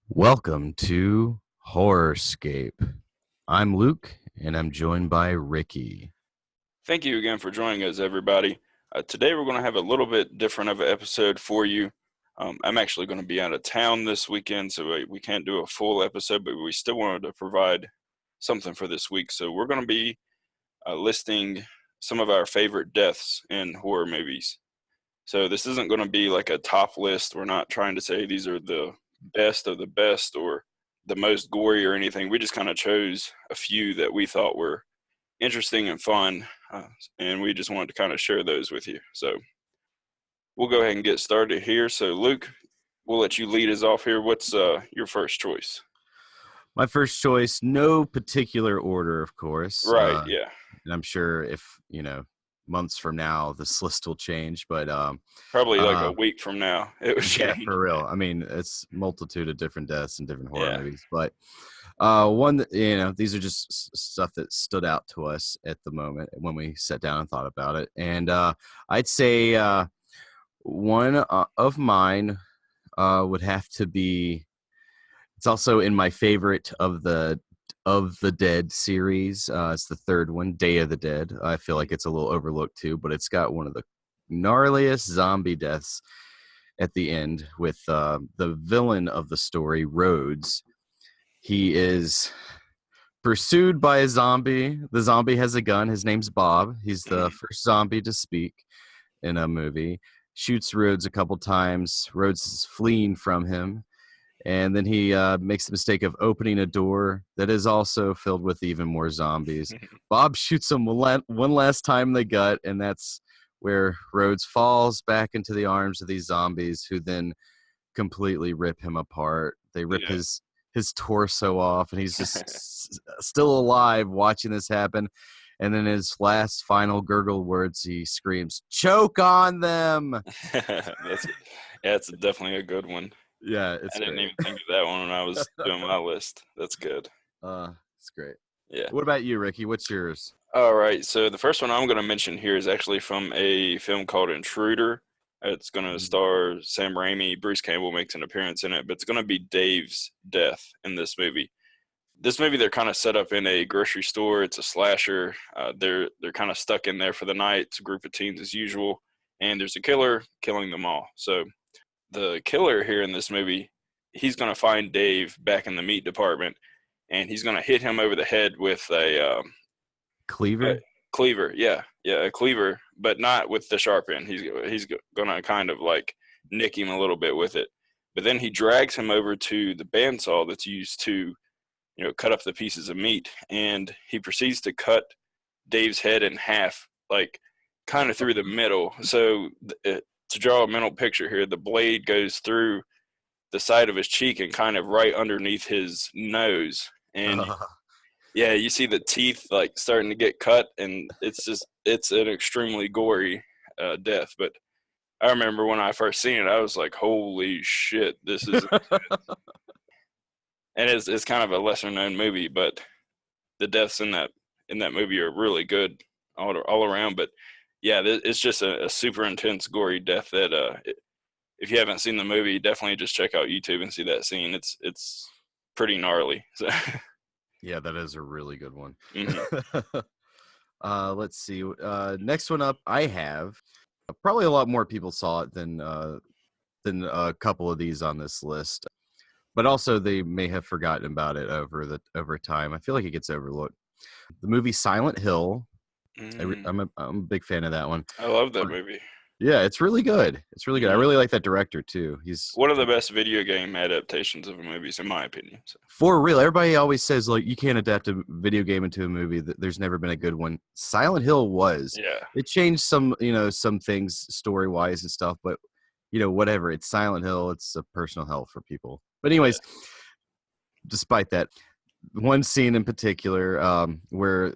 Welcome to Horrorscape. I'm Luke, and I'm joined by Ricky. Thank you again for joining us, everybody. Today we're going to have a little bit different of an episode for you. I'm actually going to be out of town this weekend, so we can't do a full episode, but we still wanted to provide something for this week. So we're going to be listing some of our favorite deaths in horror movies. So this isn't going to be like a top list. We're not trying to say these are the best of the best or the most gory or anything. We just kind of chose a few that we thought were interesting and fun, and we just wanted to kind of share those with you. So we'll go ahead and get started here. So Luke, we'll let you lead us off here. What's your first choice? My first choice, no particular order, of course. Right, yeah. And I'm sure if, months from now, this list will change, but Probably like a week from now, it was yeah, changed. for real. I mean, it's multitude of different deaths and different horror Yeah. movies, but one that, these are just stuff that stood out to us at the moment when we sat down and thought about it. And I'd say one of mine would have to be. It's also in my favorite of the Dead series. It's the third one, Day of the Dead. I feel like it's a little overlooked too, but it's got one of the gnarliest zombie deaths at the end with the villain of the story, Rhodes. He is pursued by a zombie. The zombie has a gun. His name's Bob. He's the first zombie to speak in a movie. Shoots Rhodes a couple times. Rhodes is fleeing from him. And then he makes the mistake of opening a door that is also filled with even more zombies. Bob shoots him one last time in the gut, and that's where Rhodes falls back into the arms of these zombies, who then completely rip him apart. They rip his torso off, and he's just still alive watching this happen. And then his last final gurgle words, he screams, "Choke on them!" That's definitely a good one. Yeah, I didn't even think of that one when I was doing my list. That's good. It's great. Yeah. What about you, Ricky? What's yours? All right. So the first one I'm going to mention here is actually from a film called Intruder. It's going to star Sam Raimi. Bruce Campbell makes an appearance in it, but it's going to be Dave's death in this movie. This movie, they're kind of set up in a grocery store. It's a slasher. They're kind of stuck in there for the night. It's a group of teens as usual, and there's a killer killing them all. So the killer here in this movie, he's going to find Dave back in the meat department, and he's going to hit him over the head with a cleaver. Cleaver, yeah, a cleaver, but not with the sharp end. He's going to kind of like nick him a little bit with it. But then he drags him over to the bandsaw that's used to, cut up the pieces of meat, and he proceeds to cut Dave's head in half, like kind of through the middle. So to draw a mental picture here, the blade goes through the side of his cheek and kind of right underneath his nose. And yeah, you see the teeth like starting to get cut, and it's an extremely gory death. But I remember when I first seen it, I was like, holy shit, this is and it's kind of a lesser known movie, but the deaths in that movie are really good all around. But yeah, it's just a super intense, gory death that if you haven't seen the movie, definitely just check out YouTube and see that scene. It's pretty gnarly. So. Yeah, that is a really good one. Mm-hmm. Let's see. Next one up, I have probably a lot more people saw it than a couple of these on this list, but also they may have forgotten about it over time. I feel like it gets overlooked. The movie Silent Hill. I'm a big fan of that one. I love that movie. Yeah, it's really good. It's really good. I really like that director too. He's one of the best video game adaptations of movies, in my opinion. So. For real, everybody always says like you can't adapt a video game into a movie. There's never been a good one. Silent Hill was. Yeah. It changed some things story wise and stuff, but whatever. It's Silent Hill. It's a personal hell for people. But anyways, despite that, one scene in particular where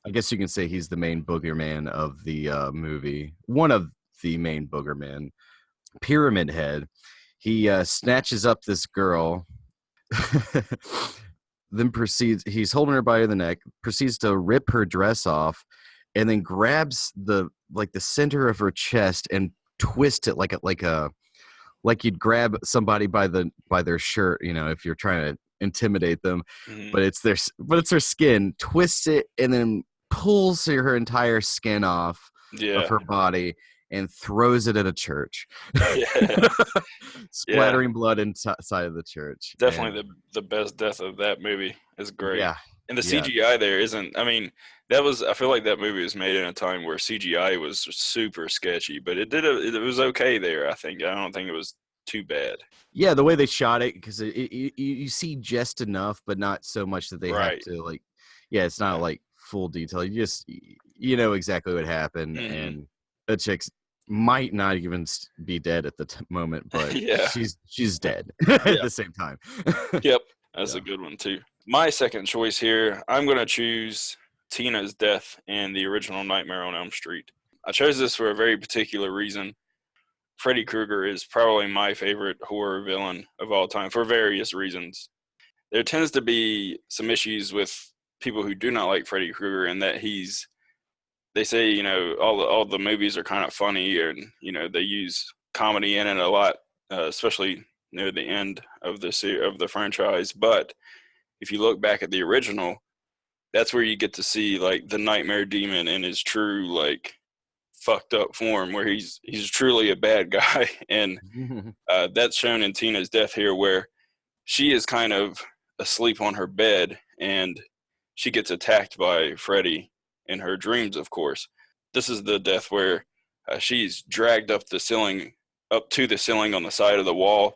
I guess you can say he's the main boogeyman of the movie. One of the main boogeymen, Pyramid Head. He snatches up this girl, then he's holding her by the neck, proceeds to rip her dress off, and then grabs the center of her chest and twist it like a like you'd grab somebody by their shirt, if you're trying to intimidate them, Mhm. but it's their skin, twists it, and then pulls her entire skin off of Yeah. her body and throws it at a church, Yeah. Yeah. splattering blood inside of the church. And Definitely the best death of that movie is great. yeah, And the yeah, CGI there isn't, I mean, I feel like that movie was made in a time where CGI was super sketchy, but it was okay there, I think. I don't think it was too bad. yeah. The way they shot it, because you see just enough, but not so much that they have Right. to like. Yeah, it's not Yeah. like full detail. You know exactly what happened, Mhm. and the chick's might not even be dead at the moment, but Yeah. she's dead at Yeah. the same time. Yep. That's a Yeah. good one too. My second choice here, I'm going to choose Tina's death in the original Nightmare on Elm Street. I chose this for a very particular reason. Freddy Krueger is probably my favorite horror villain of all time for various reasons. There tends to be some issues with people who do not like Freddy Krueger, in that they say, all the movies are kind of funny, and they use comedy in it a lot, especially near the end of the franchise. But if you look back at the original, that's where you get to see like the Nightmare Demon in his true like fucked up form, where he's truly a bad guy. And that's shown in Tina's death here, where she is kind of asleep on her bed, and she gets attacked by Freddy in her dreams, of course. This is the death where she's dragged up to the ceiling on the side of the wall.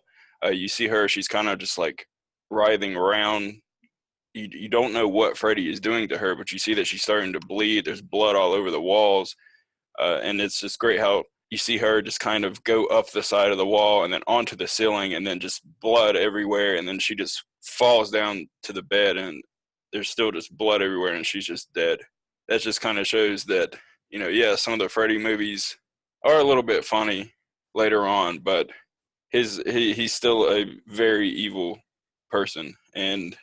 You see her, she's kind of just like writhing around. You don't know what Freddy is doing to her, but you see that she's starting to bleed. There's blood all over the walls. And it's just great how you see her just kind of go up the side of the wall and then onto the ceiling, and then just blood everywhere, and then she just falls down to the bed, and there's still just blood everywhere, and she's just dead. That just kind of shows that, yeah, some of the Freddy movies are a little bit funny later on, but he's still a very evil person, and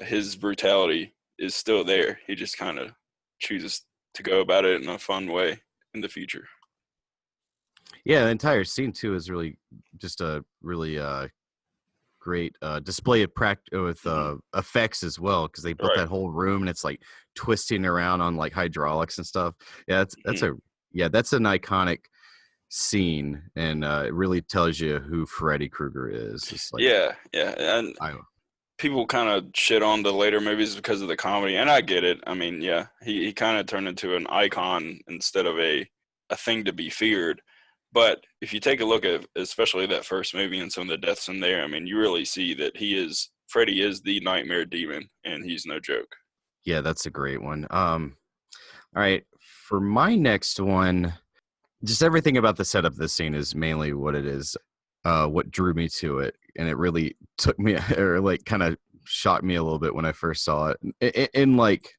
his brutality is still there. He just kind of chooses to go about it in a fun way in the future. Yeah, the entire scene too is really just a really great display of with Mhm. effects as well, because they built Right. that whole room and it's like twisting around on like hydraulics and stuff. Yeah, Mhm. that's an iconic scene, and it really tells you who Freddy Krueger is. It's like Yeah, yeah, and I people kind of shit on the later movies because of the comedy, and I get it. I mean, yeah, he kind of turned into an icon instead of a thing to be feared. But if you take a look at especially that first movie and some of the deaths in there, I mean, you really see that Freddy is the nightmare demon, and he's no joke. yeah, that's a great one. All right, for my next one, just everything about the setup of this scene is mainly what it is, what drew me to it, and it really took me or like kind of shocked me a little bit when I first saw it, in like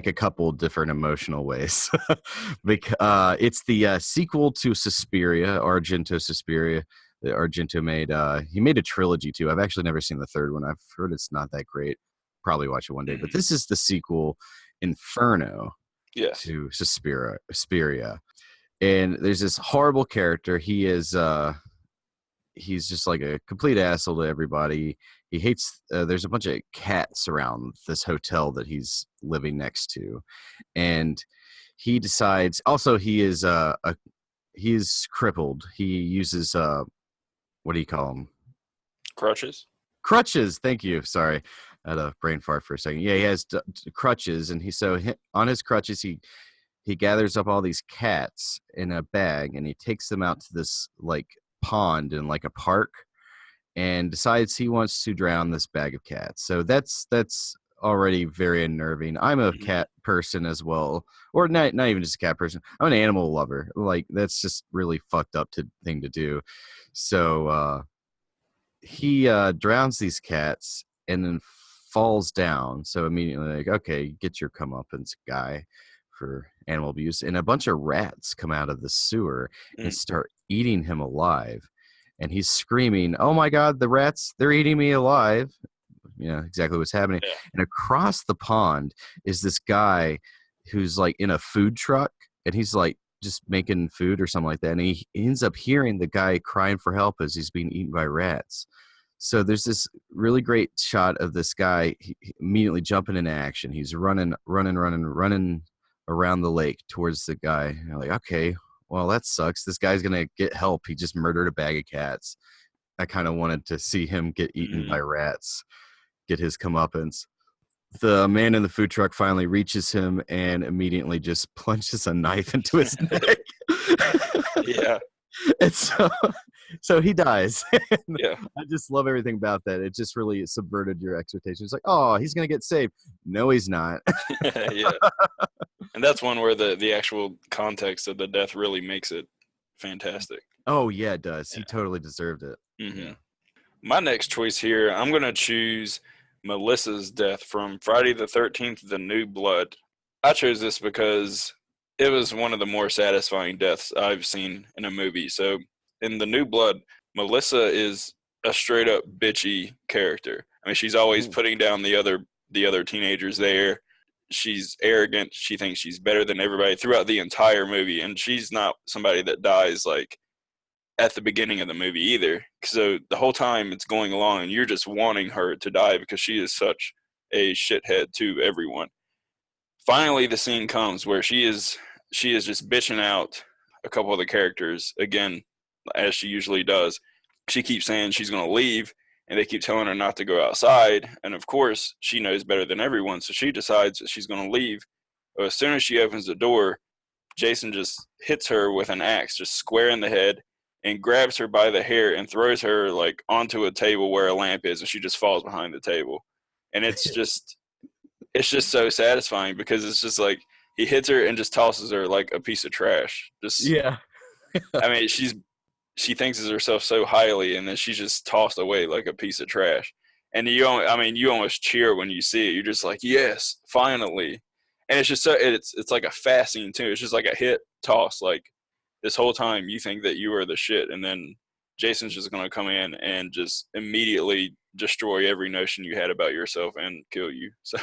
a couple different emotional ways. because it's the sequel to Suspiria, Argento Suspiria. That Argento made. He made a trilogy too. I've actually never seen the third one. I've heard it's not that great. Probably watch it one day. But Hmm. this is the sequel, Inferno, Yes. to Suspiria. And there's this horrible character. He's just like a complete asshole to everybody. He hates. There's a bunch of cats around this hotel that he's living next to, and he decides. Also, he is crippled. He uses what do you call them? Crutches. Crutches. Thank you. Sorry, I had a brain fart for a second. Yeah, he has crutches, and on his crutches he gathers up all these cats in a bag, and he takes them out to this like pond in like a park, and decides he wants to drown this bag of cats. So that's already very unnerving. I'm a Hmm. cat person as well, or not even just a cat person. I'm an animal lover. Like that's just really fucked up thing to do. So he drowns these cats and then falls down. So immediately, like, okay, get your comeuppance, guy, for animal abuse. And a bunch of rats come out of the sewer and Mm. start eating him alive. And he's screaming, "Oh my God, the rats, they're eating me alive." Exactly what's happening. Yeah. And across the pond is this guy who's like in a food truck, and he's like just making food or something like that, and he ends up hearing the guy crying for help as he's being eaten by rats. So there's this really great shot of this guy immediately jumping into action. He's running around the lake towards the guy. And you're like, okay, well, that sucks. This guy's gonna get help. He just murdered a bag of cats. I kind of wanted to see him get eaten by rats, get his comeuppance. The man in the food truck finally reaches him and immediately just plunges a knife into his neck. Yeah. And so he dies. Yeah. I just love everything about that. It just really subverted your expectations. Like, oh, he's going to get saved. No, he's not. Yeah. And that's one where the actual context of the death really makes it fantastic. Oh, yeah, it does. Yeah. He totally deserved it. Mm-hmm. Yeah. My next choice here, I'm going to choose Melissa's death from Friday the 13th, The New Blood. I chose this because it was one of the more satisfying deaths I've seen in a movie. So in The New Blood, Melissa is a straight up bitchy character. I mean, she's always putting down the other teenagers there. She's arrogant. She thinks she's better than everybody throughout the entire movie. And she's not somebody that dies like at the beginning of the movie either. So the whole time it's going along and you're just wanting her to die because she is such a shithead to everyone. Finally, the scene comes where she is just bitching out a couple of the characters again, as she usually does. She keeps saying she's going to leave, and they keep telling her not to go outside. And of course, she knows better than everyone, so she decides that she's going to leave. But as soon as she opens the door, Jason just hits her with an axe, just square in the head, and grabs her by the hair and throws her like onto a table where a lamp is, and she just falls behind the table. And it's just so satisfying because it's just like he hits her and just tosses her like a piece of trash. Just Yeah. I mean, she thinks of herself so highly, and then she's just tossed away like a piece of trash. And you almost cheer when you see it. You're just like, yes, finally. And it's just so it's like a fast scene too. It's just like a hit toss. Like this whole time you think that you are the shit, and then Jason's just gonna come in and just immediately destroy every notion you had about yourself and kill you. So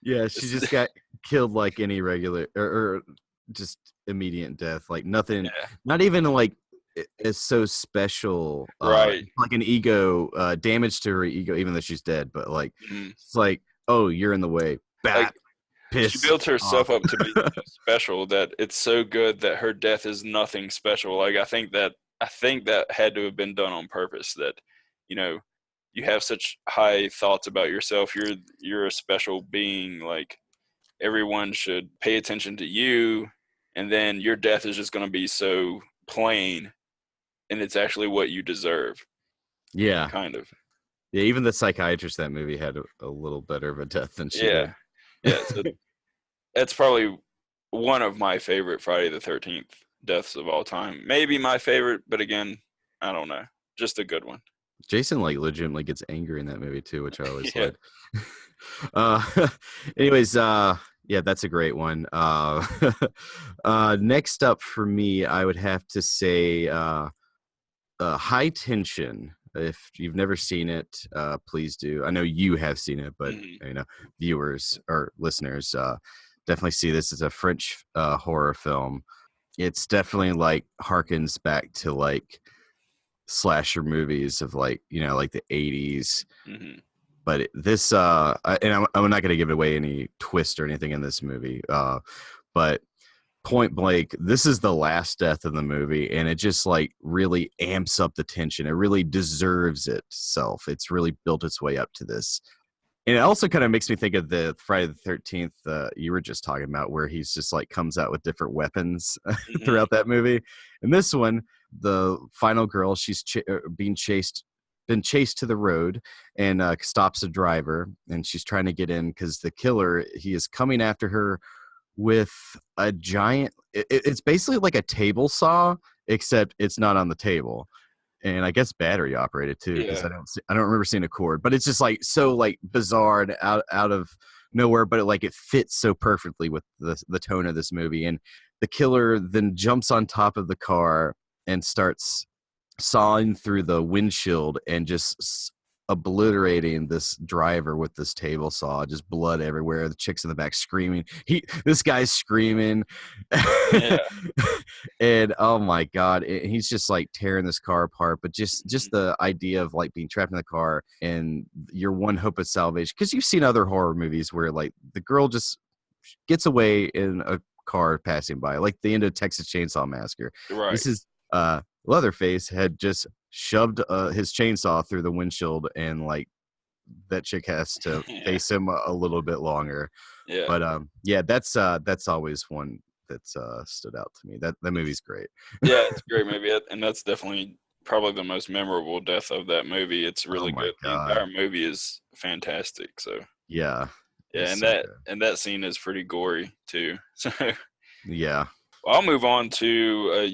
yeah, she just got killed like any regular or just immediate death. Like nothing, not even like it's so special. Right. Like an ego damage to her ego, even though she's dead. But like it's like, oh, you're in the way. Bad. Like, she built herself up to be so special that it's so good that her death is nothing special. Like I think that had to have been done on purpose. That you have such high thoughts about yourself. You're a special being. Like everyone should pay attention to you, and then your death is just going to be so plain, and it's actually what you deserve. Yeah, kind of. Yeah, even the psychiatrist in that movie had a little better of a death than she did. Yeah. So that's probably one of my favorite Friday the 13th deaths of all time. Maybe my favorite, but again, I don't know. Just a good one. Jason like legitimately gets angry in that movie too, which I always like. Anyways, yeah, that's a great one. Next up for me, I would have to say High Tension. If you've never seen it, please do. I know you have seen it, but viewers or listeners definitely see this as a French horror film. It's definitely like harkens back to like slasher movies of like like the 80s. But this and I'm not going to give away any twist or anything in this movie, but point blank, this is the last death in the movie, and it just like really amps up the tension. It really deserves itself. It's really built its way up to this. And it also kind of makes me think of the Friday the 13th you were just talking about, where he's just like comes out with different weapons throughout that movie. And this one, the final girl, she's been chased to the road and stops a driver, and she's trying to get in because the killer, he is coming after her with a giant, it's basically like a table saw, except it's not on the table. And I guess battery operated too, because I don't remember seeing a cord, but it's just like so like bizarre and out of nowhere, but it fits so perfectly with the tone of this movie. And the killer then jumps on top of the car and starts sawing through the windshield and just obliterating this driver with this table saw, just blood everywhere. The chick's in the back screaming. This guy's screaming. Yeah. And oh my God, he's just like tearing this car apart. But just the idea of like being trapped in the car and your one hope of salvation, because you've seen other horror movies where like the girl just gets away in a car passing by, like the end of Texas Chainsaw Massacre. Right. This is Leatherface had just shoved his chainsaw through the windshield, and like that chick has to face him a little bit longer. Yeah. But yeah, that's always one that's stood out to me. That movie's great. Yeah, it's a great movie, and that's definitely probably the most memorable death of that movie. It's really good. God. The entire movie is fantastic. So yeah, and so that scene is pretty gory too. So yeah, I'll move on to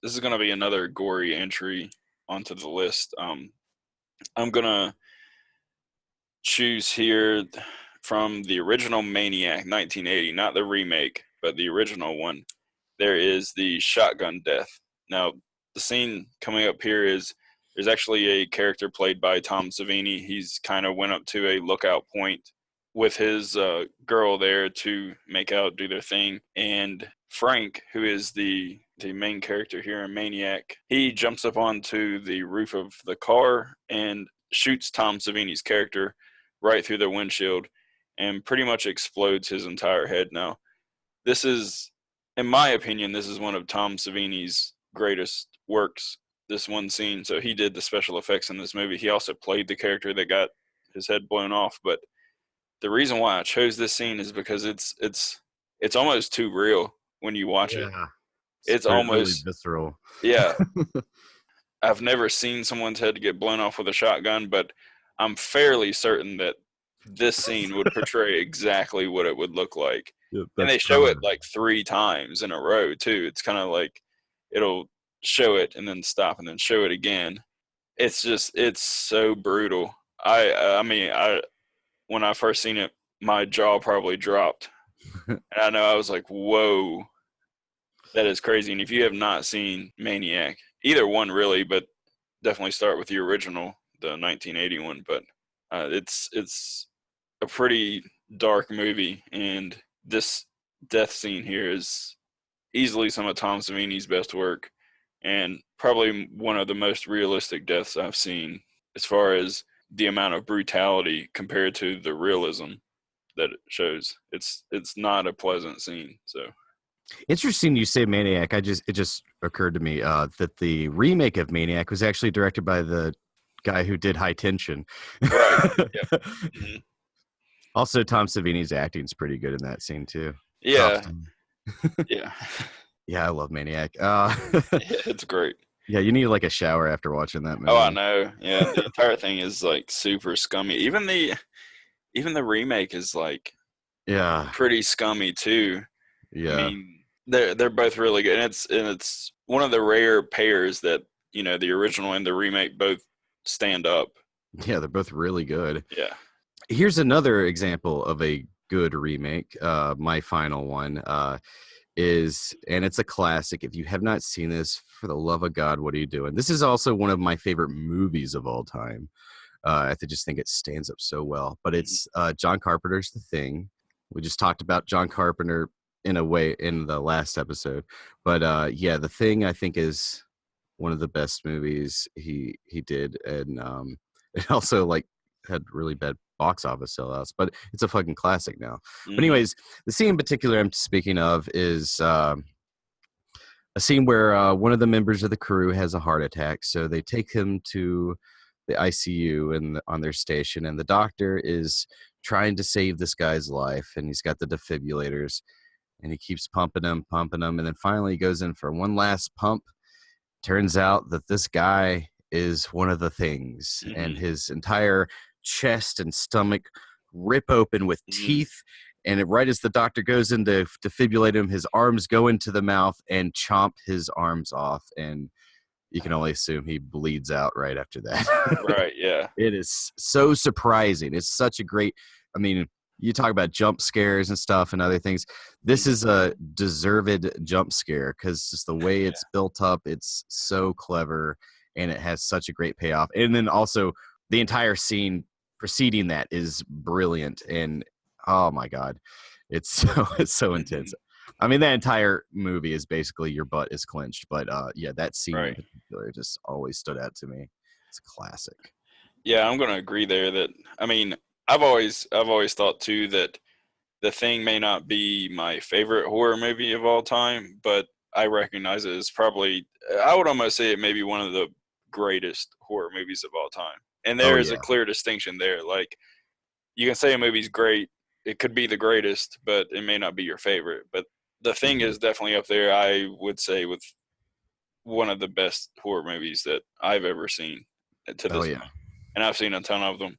this is going to be another gory entry onto the list. I'm gonna choose here from the original Maniac, 1980, not the remake, but the original one. There is the shotgun death. Now, the scene coming up here is there's actually a character played by Tom Savini. He's kind of went up to a lookout point with his girl there to make out, do their thing. And Frank, who is the main character here in Maniac, he jumps up onto the roof of the car and shoots Tom Savini's character right through the windshield and pretty much explodes his entire head. Now, this is, in my opinion, this is one of Tom Savini's greatest works, this one scene. So he did the special effects in this movie. He also played the character that got his head blown off. But the reason why I chose this scene is because it's almost too real when you watch it. It's almost really visceral. Yeah. I've never seen someone's head get blown off with a shotgun, but I'm fairly certain that this scene would portray exactly what it would look like. Yeah, and they show it like 3 times in a row too. It's kind of like it'll show it and then stop and then show it again. It's so brutal. I mean, when I first seen it, my jaw probably dropped. And I know I was like, whoa, that is crazy. And if you have not seen Maniac, either one really, but definitely start with the original, the 1981. But it's a pretty dark movie, and this death scene here is easily some of Tom Savini's best work, and probably one of the most realistic deaths I've seen as far as the amount of brutality compared to the realism that it shows. It's not a pleasant scene. So interesting you say Maniac. It just occurred to me that the remake of Maniac was actually directed by the guy who did High Tension. Right. Yeah. Mm-hmm. Also, Tom Savini's acting is pretty good in that scene too. Yeah. Yeah. Yeah, I love Maniac. Yeah, it's great. Yeah, you need like a shower after watching that movie. Oh, I know. Yeah, the entire thing is like super scummy. Even the remake is like pretty scummy too. Yeah. I mean, they're both really good, and it's one of the rare pairs that, you know, the original and the remake both stand up. Yeah, they're both really good. Yeah. Here's another example of a good remake. My final one is, and it's a classic. If you have not seen this, for the love of God, what are you doing? This is also one of my favorite movies of all time. I just think it stands up so well. But it's John Carpenter's The Thing. We just talked about John Carpenter in a way in the last episode. But yeah, The Thing I think is one of the best movies he did, and it also like had really bad box office sellouts, but it's a fucking classic now. But anyways, the scene in particular I'm speaking of is a scene where one of the members of the crew has a heart attack, so they take him to the ICU and on their station, and the doctor is trying to save this guy's life, and he's got the defibrillators, and he keeps pumping him, and then finally he goes in for one last pump. Turns out that this guy is one of the things, and his entire chest and stomach rip open with teeth, and right as the doctor goes in to defibrillate him, his arms go into the mouth and chomp his arms off, and you can only assume he bleeds out right after that. Right, yeah. It is so surprising. It's such a great, I mean, you talk about jump scares and stuff and other things. This is a deserved jump scare because just the way it's built up, it's so clever, and it has such a great payoff. And then also the entire scene preceding that is brilliant, and oh my god, it's so intense. I mean, that entire movie is basically your butt is clenched, but yeah, that scene in Right. particular just always stood out to me. It's a classic. Yeah, I'm gonna agree there. That I mean, I've always thought too that The Thing may not be my favorite horror movie of all time, but I recognize it as probably, I would almost say it may be one of the greatest horror movies of all time. And Oh there is a yeah. clear distinction there. Like, you can say a movie's great, it could be the greatest, but it may not be your favorite. But The Thing Mhm. is definitely up there, I would say, with one of the best horror movies that I've ever seen to Oh this yeah. point. And I've seen a ton of them.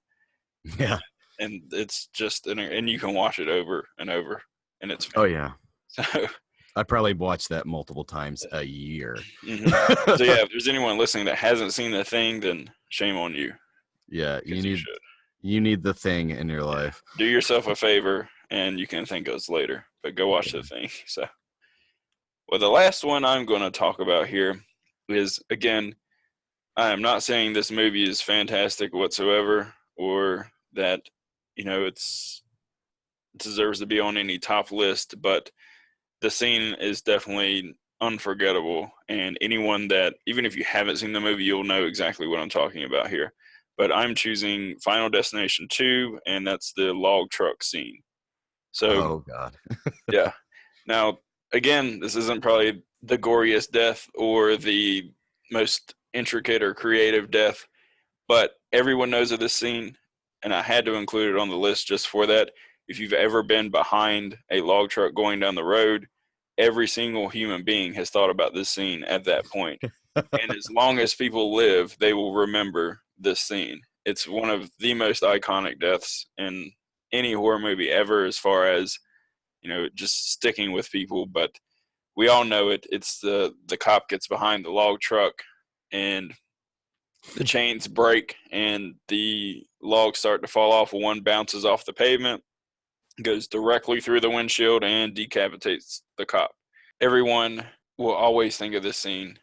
Yeah. And it's just, and you can watch it over and over, and it's Oh yeah. fantastic. So, I probably watched that multiple times a year. mhm. So yeah, if there's anyone listening that hasn't seen The Thing, then shame on you, Yeah, because you should. you need The Thing in your Yeah, life. do yourself a favor, and you can thank us later. But go watch The Thing. So, well, the last one I'm going to talk about here is, again, I am not saying this movie is fantastic whatsoever, or that it's deserves to be on any top list, but the scene is definitely unforgettable. And anyone that, even if you haven't seen the movie, you'll know exactly what I'm talking about here. But I'm choosing Final Destination 2, and that's the log truck scene. So, Oh god. yeah. Now, again, this isn't probably the goriest death or the most intricate or creative death, but everyone knows of this scene, and I had to include it on the list just for that. If you've ever been behind a log truck going down the road, every single human being has thought about this scene at that point. And as long as people live, they will remember this scene. It's one of the most iconic deaths in any horror movie ever, as far as, just sticking with people. But we all know it. It's the cop gets behind the log truck, and the chains break and the logs start to fall off. One bounces off the pavement, goes directly through the windshield, and decapitates the cop. Everyone will always think of this scene.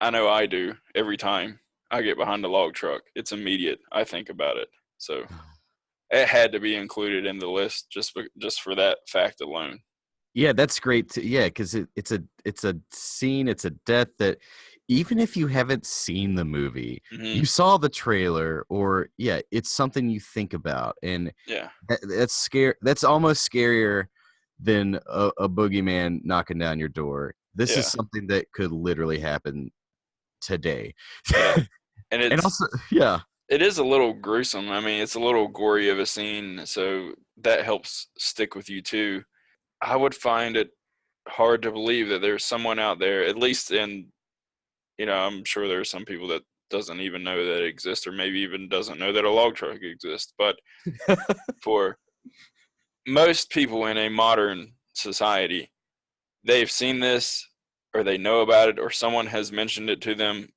I know I do every time I get behind a log truck. It's immediate. I think about it. So it had to be included in the list just for that fact alone. Yeah, that's great. Yeah, because it's a scene, it's a death that even if you haven't seen the movie, Hmm. you saw the trailer, or yeah, it's something you think about, and Yeah. that's scare. That's almost scarier than a boogeyman knocking down your door. This is Yeah. something that could literally happen today, Yeah. And and also, yeah, it is a little gruesome. I mean, it's a little gory of a scene, so that helps stick with you too. I would find it hard to believe that there's someone out there, at least I'm sure there are some people that doesn't even know that it exists, or maybe even doesn't know that a log truck exists. But for most people in a modern society, they've seen this, or they know about it, or someone has mentioned it to them.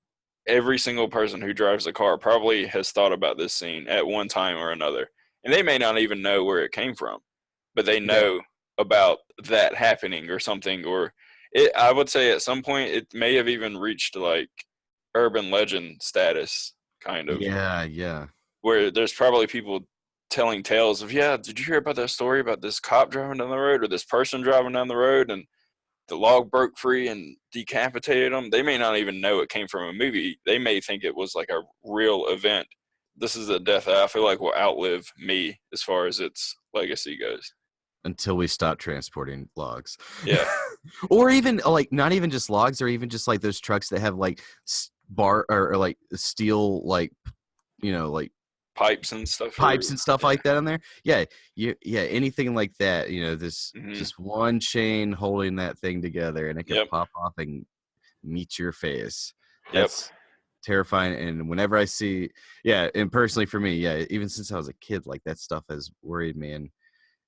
Every single person who drives a car probably has thought about this scene at one time or another. And they may not even know where it came from, but they yeah, know about that happening or something. Or I would say at some point it may have even reached like urban legend status, kind of, yeah, yeah. where there's probably people telling tales of, yeah, did you hear about that story about this cop driving down the road, or this person driving down the road, and the log broke free and decapitated them? They may not even know it came from a movie. They may think it was like a real event. This is a death that I feel like will outlive me as far as its legacy goes. Until we stop transporting logs. Yeah. Or even like not even just logs, or even just like those trucks that have like bar or like steel, like like Pipes and stuff. pipes and stuff Yeah. like that on there. Yeah, yeah, anything like that. This Hmm. just one chain holding that thing together, and it could Yep. pop off and meet your face. Yep. That's terrifying. And whenever I see, yeah, and personally for me, yeah, even since I was a kid, like that stuff has worried me. And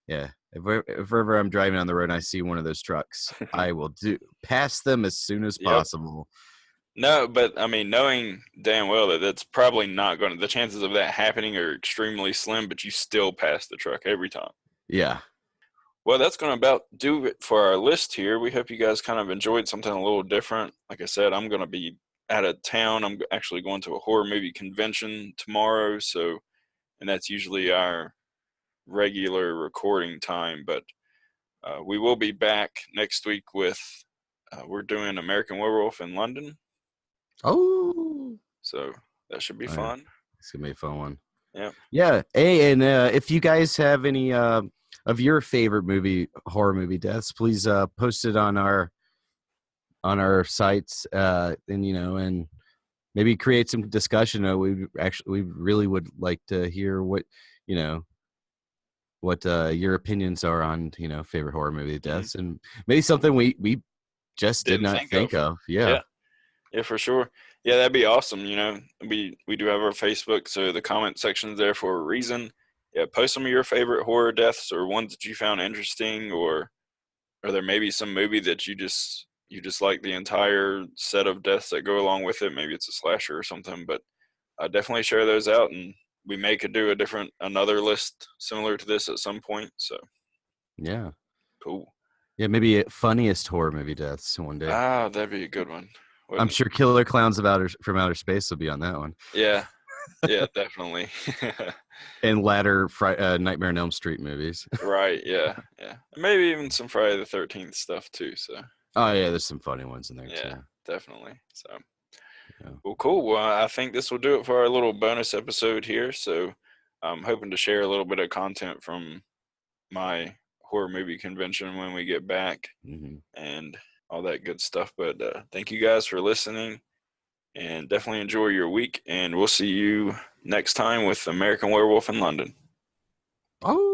yeah, if ever I'm driving on the road and I see one of those trucks, I will pass them as soon as Yep. possible. No, but I mean, knowing damn well that that's probably not going to, the chances of that happening are extremely slim, but you still pass the truck every time. Yeah. Well, that's going to about do it for our list here. We hope you guys kind of enjoyed something a little different. Like I said, I'm going to be out of town. I'm actually going to a horror movie convention tomorrow, so and that's usually our regular recording time. But we will be back next week with we're doing American Werewolf in London, Oh, so that should be oh yeah. fun. It's gonna be a fun one. Yeah. Yeah. Hey, and if you guys have any of your favorite horror movie deaths, please post it on our sites, and and maybe create some discussion. We really would like to hear what you know what your opinions are on favorite horror movie deaths, and maybe something we just did Didn't not think think of. of. Yeah. Yeah. Yeah, for sure. Yeah, that'd be awesome. We do have our Facebook, so the comment section's there for a reason. Yeah, post some of your favorite horror deaths or ones that you found interesting, or there may be some movie that you just like the entire set of deaths that go along with it. Maybe it's a slasher or something, but definitely share those out, and we could do another list similar to this at some point. So Yeah. cool. Yeah, maybe funniest horror movie deaths one day. Ah, that'd be a good one. I'm Wouldn't it? sure Killer Clowns from Outer Space will be on that one. Yeah, yeah, definitely. And Nightmare on Elm Street movies. Right, yeah, yeah. Maybe even some Friday the 13th stuff too, so Oh yeah, there's some funny ones in there yeah, too. definitely. So Yeah. well, cool. Well, I think this will do it for our little bonus episode here. So I'm hoping to share a little bit of content from my horror movie convention when we get back Mm-hmm. and all that good stuff. But thank you guys for listening, and definitely enjoy your week, and we'll see you next time with American Werewolf in London. Oh.